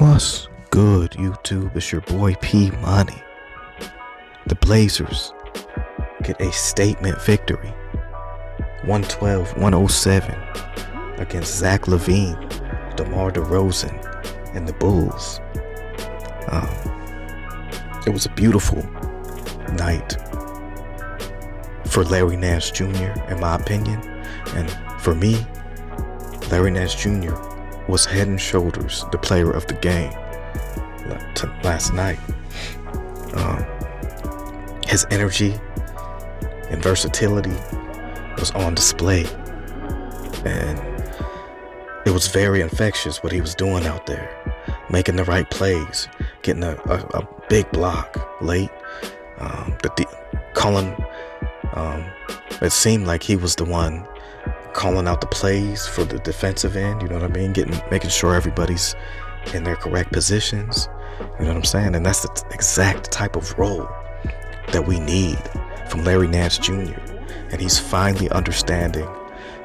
What's good, YouTube? It's your boy P Money. The Blazers get a statement victory, 112-107 against Zach LaVine, DeMar DeRozan, and the Bulls. It was a beautiful night for Larry Nance Jr., in my opinion. And for me, Larry Nance Jr. was head and shoulders the player of the game last night. His energy and versatility was on display, and it was very infectious what he was doing out there, making the right plays, getting a big block late. It seemed like he was the one calling out the plays for the defensive end, you know what I mean? Making sure everybody's in their correct positions, you know what I'm saying? And that's the exact type of role that we need from Larry Nance Jr. And he's finally understanding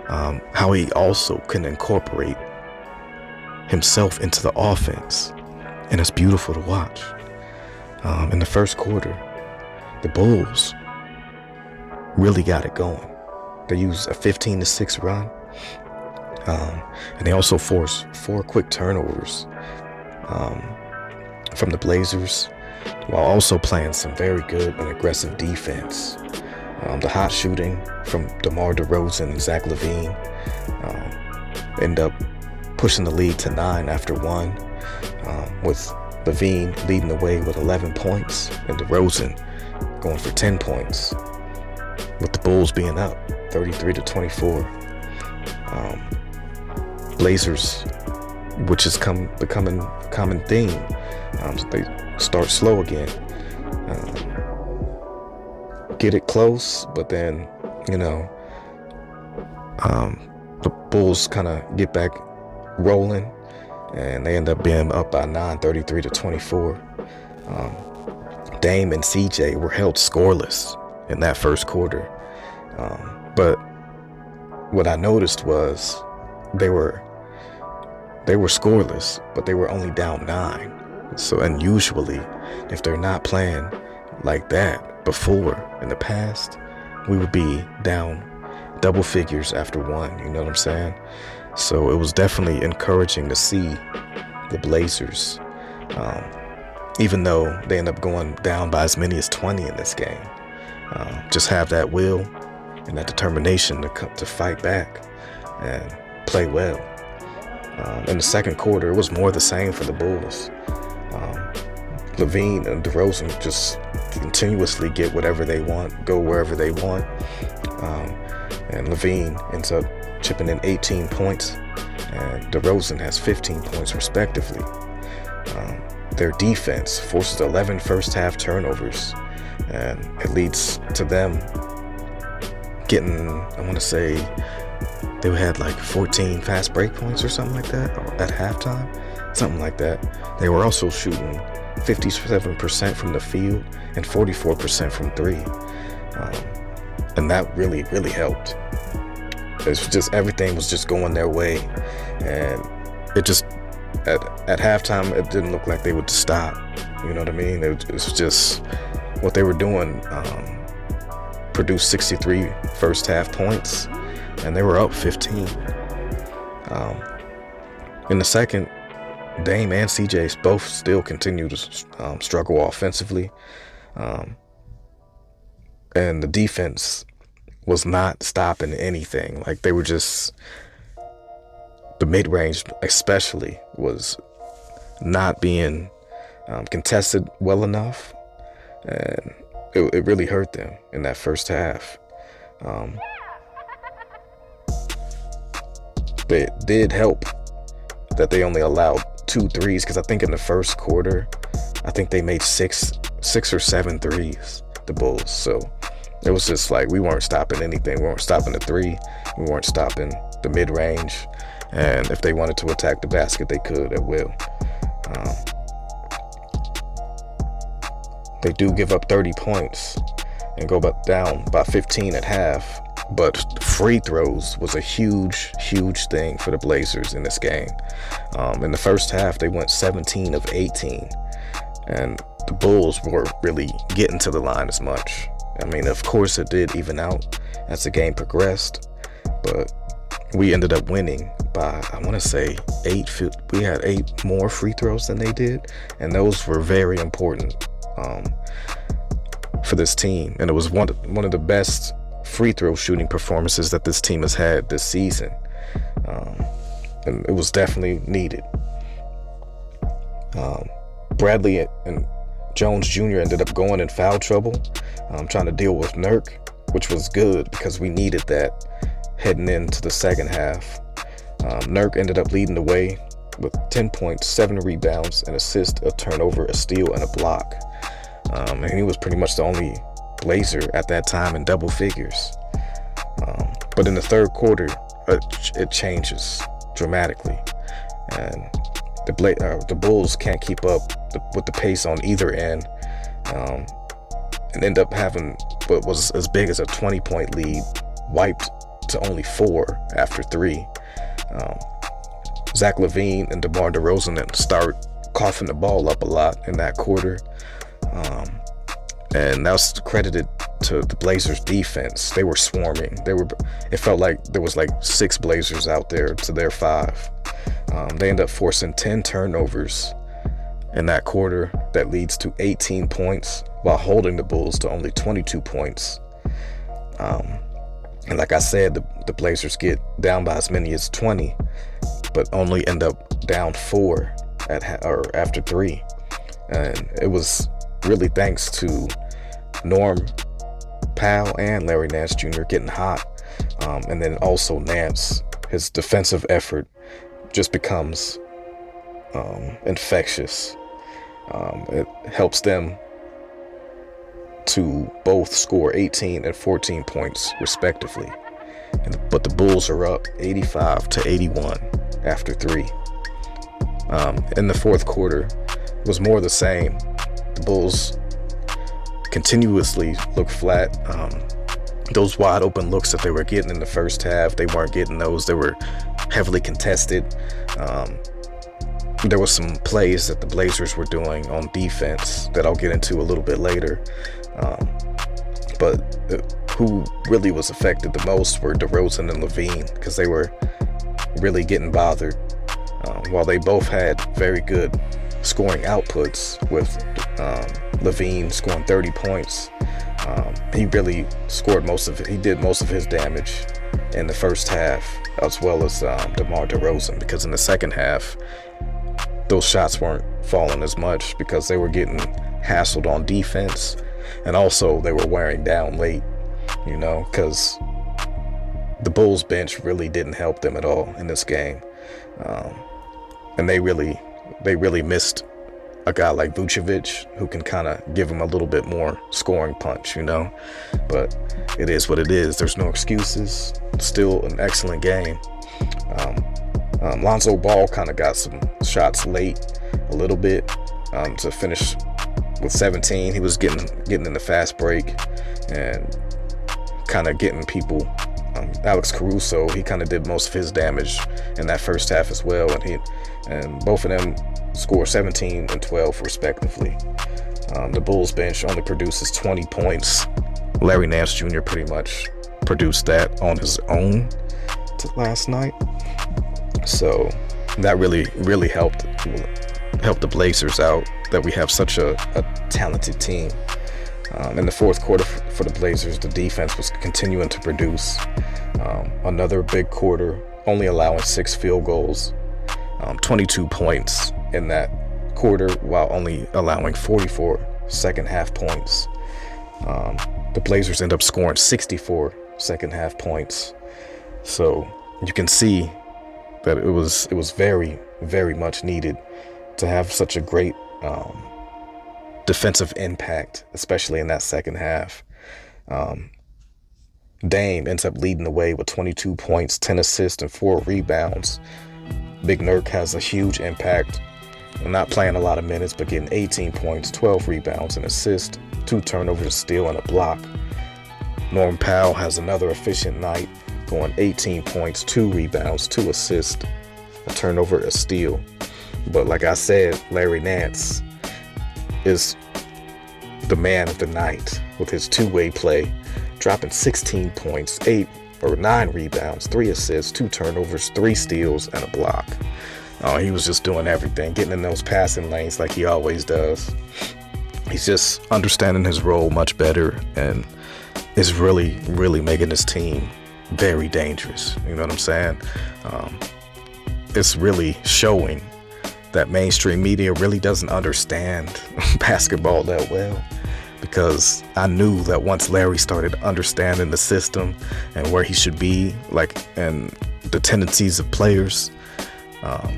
how he also can incorporate himself into the offense, and it's beautiful to watch. In the first quarter, the Bulls really got it going. They used a 15-6 run, and they also forced 4 quick turnovers from the Blazers, while also playing some very good and aggressive defense. The hot shooting from DeMar DeRozan and Zach LaVine end up pushing the lead to 9 after 1, with LaVine leading the way with 11 points and DeRozan going for 10 points, with the Bulls being up 33-24. Blazers, which is becoming a common theme. They start slow again, get it close, but then the Bulls kind of get back rolling, and they end up being up by 9, 33-24. Dame and CJ were held scoreless in that first quarter. But what I noticed was they were scoreless, but they were only down 9. So unusually, if they're not playing like that before in the past, we would be down double figures after 1. You know what I'm saying? So it was definitely encouraging to see the Blazers, even though they end up going down by as many as 20 in this game, just have that will and that determination to fight back and play well. In the second quarter, it was more the same for the Bulls. LaVine and DeRozan just continuously get whatever they want, go wherever they want. And LaVine ends up chipping in 18 points, and DeRozan has 15 points respectively. Their defense forces 11 first-half turnovers, and it leads to them getting, I want to say, they had like 14 fast break points or something like that, or at halftime, something like that. They were also shooting 57% from the field and 44% from 3. And that really, really helped. It's just, everything was just going their way. And it just, at halftime, it didn't look like they would stop. You know what I mean? It was just what they were doing. Produced 63 first half points, and they were up 15. In the second, Dame and CJ both still continue to struggle offensively, and the defense was not stopping anything. Like, they were just, the mid-range especially was not being contested well enough, and it really hurt them in that first half. It did help that they only allowed 2 threes, because I think in the first quarter, I think they made 6 or 7 threes, the Bulls. So it was just like, we weren't stopping anything. We weren't stopping the 3. We weren't stopping the mid-range. And if they wanted to attack the basket, they could at will. They do give up 30 points and go down by 15 at half. But free throws was a huge thing for the Blazers in this game. In the first half, they went 17 of 18, and the Bulls were really getting to the line as much. I mean, of course, it did even out as the game progressed, but we ended up winning by, I want to say, 8. We had 8 more free throws than they did, and those were very important for this team. And it was one of the best free throw shooting performances that this team has had this season, and it was definitely needed. Bradley and Jones Jr. ended up going in foul trouble, trying to deal with Nurk, which was good because we needed that heading into the second half. Nurk ended up leading the way with 10 points, 7 rebounds, an assist, a turnover, a steal, and a block. And he was pretty much the only Blazer at that time in double figures. But in the third quarter, it changes dramatically, and the Bulls can't keep up with the pace on either end, and end up having what was as big as a 20-point lead wiped to only 4 after 3. Zach LaVine and DeMar DeRozan start coughing the ball up a lot in that quarter, and that's credited to the Blazers defense. They were swarming. It felt like there was like 6 Blazers out there to their 5. They end up forcing 10 turnovers in that quarter that leads to 18 points while holding the Bulls to only 22 points. And like I said, the Blazers get down by as many as 20, but only end up down 4 after 3. And it was really thanks to Norm Powell and Larry Nance Jr. getting hot. And then also Nance, his defensive effort just becomes infectious. It helps them to both score 18 and 14 points respectively. But the Bulls are up 85-81 after 3. In the fourth quarter, it was more the same. The Bulls continuously looked flat. Those wide open looks that they were getting in the first half, they weren't getting those. They were heavily contested. There was some plays that the Blazers were doing on defense that I'll get into a little bit later. But who really was affected the most were DeRozan and LaVine, because they were really getting bothered. While they both had very good scoring outputs, with LaVine scoring 30 points, he really scored he did most of his damage in the first half, as well as DeMar DeRozan, because in the second half, those shots weren't falling as much because they were getting hassled on defense, and also they were wearing down late, because the Bulls bench really didn't help them at all in this game. And they really missed a guy like Vucevic, who can kind of give them a little bit more scoring punch, But it is what it is. There's no excuses. Still an excellent game. Lonzo Ball kind of got some shots late a little bit to finish with 17. He was getting in the fast break and kind of getting people. Alex Caruso, he kind of did most of his damage in that first half as well, and both of them scored 17 and 12 respectively. The Bulls bench only produces 20 points. Larry Nance Jr. pretty much produced that on his own last night. So that really helped the Blazers out, that we have such a talented team. In the fourth quarter for the Blazers, the defense was continuing to produce. Another big quarter, only allowing 6 field goals, 22 points in that quarter, while only allowing 44 second half points. The Blazers end up scoring 64 second half points. So you can see that it was very, very much needed to have such a great defensive impact, especially in that second half. Dame ends up leading the way with 22 points, 10 assists, and 4 rebounds. Big Nurk has a huge impact. Not playing a lot of minutes, but getting 18 points, 12 rebounds, an assist, 2 turnovers, a steal, and a block. Norm Powell has another efficient night, going 18 points, 2 rebounds, 2 assists, a turnover, a steal. But like I said, Larry Nance is the man of the night with his two-way play, dropping 16 points, 9 rebounds, 3 assists, 2 turnovers, 3 steals, and a block. He was just doing everything, getting in those passing lanes like he always does. He's just understanding his role much better and is really, really making his team very dangerous. You know what I'm saying? It's really showing that mainstream media really doesn't understand basketball that well, because I knew that once Larry started understanding the system and where he should be, like, and the tendencies of players,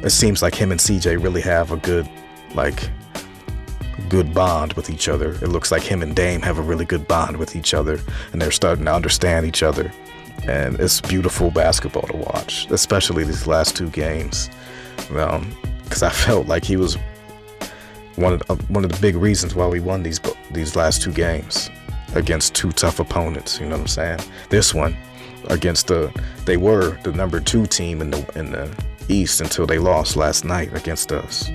it seems like him and CJ really have a good bond with each other. It looks like him and Dame have a really good bond with each other, and they're starting to understand each other. And it's beautiful basketball to watch, especially these last 2 games. Because I felt like he was one of the big reasons why we won these last 2 games against 2 tough opponents. You know what I'm saying? This one against they were the number 2 team in the East until they lost last night against us.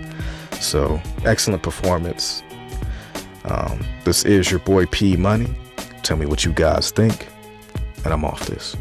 So excellent performance. This is your boy P Money. Tell me what you guys think, and I'm off this.